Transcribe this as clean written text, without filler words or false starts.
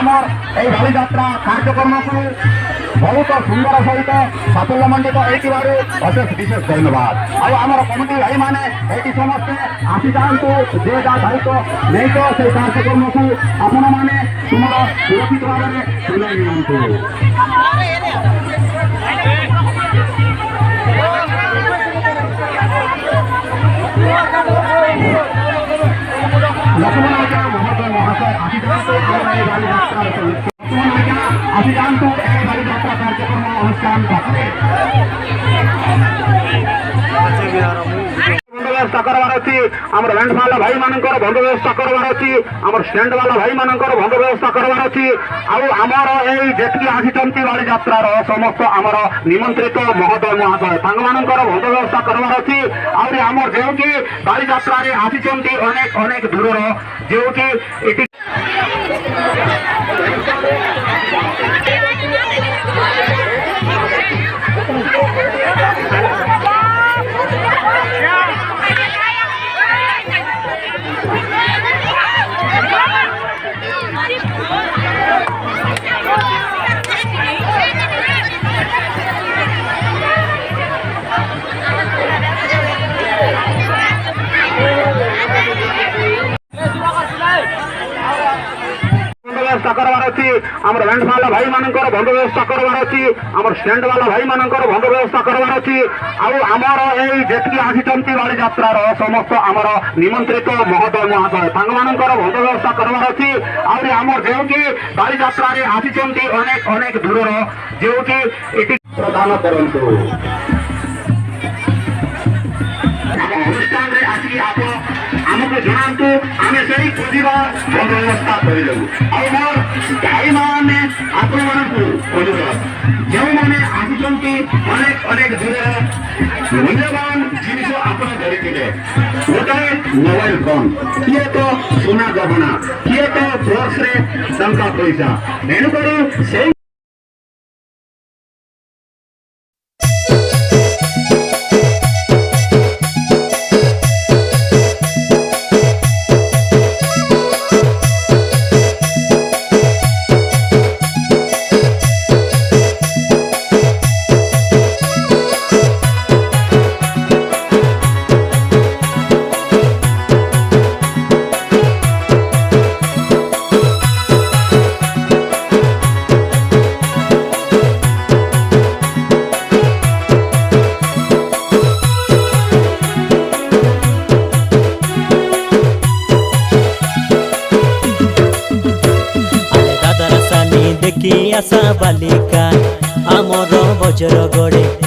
आमर ये बाली यात्रा कार्यक्रम को बहुत सुंदर सहित साफल्यमंडित अशेष विशेष धन्यवाद। आमर कमिटी भाई मैंने ये समस्ते आसी जातु जे जहाँ दायित्व नहीं तो से कार्यक्रम को आपण मैंने तुम सुरक्षित भाव में तुले नि लक्ष्मण आज्ञा महोदय महाशय आसी जातु बाली यात्रा कार्यक्रम अनुष्ठान बंदोबस्त करवार अच्छी आमर बैंड वाला भाई मानकर बंदोबस्त करवार अच्छी आमर स्टैंड वाला भाई मानकर बंदोबस्त करवार अच्छी आमर ये आसी बाली यात्रार समस्त आमर निमंत्रित महोदय महाशय तांकर बंदोबस्त करवार अच्छी आमर जो कि बाली यात्रा आसी अनेक अनेक दूर जो कि करवार अच्छी आमर बैंड वाला भाई मानकर बंदोबस्त करवार अच्छी आमर स्टैंड वाला भाई मानकर बंदोबस्त करवार अच्छी आमर ये आसी बाली यात्रार समस्त आमर निमंत्रित महोदय महाशय तांकर बंदोबस्त करवार अच्छी आमर जो कि बाली यात्रा आसी अनेक अनेक दूर जो कि प्रदान करंतु अनुष्ठान आसिक आप आमको जनातु आम से खोजा बंदोबस्त करदेबू आर भाई मैंने आपण मानू जो मैंने आसी अनेक अनेक दूर मूल्यवान जिन आप धरी गोटे मोबाइल फोन किए तो सोना गहना किए तो पर्स रे टंका पैसा तेणुक से देखी आशा बालिका आमर बजर गड़े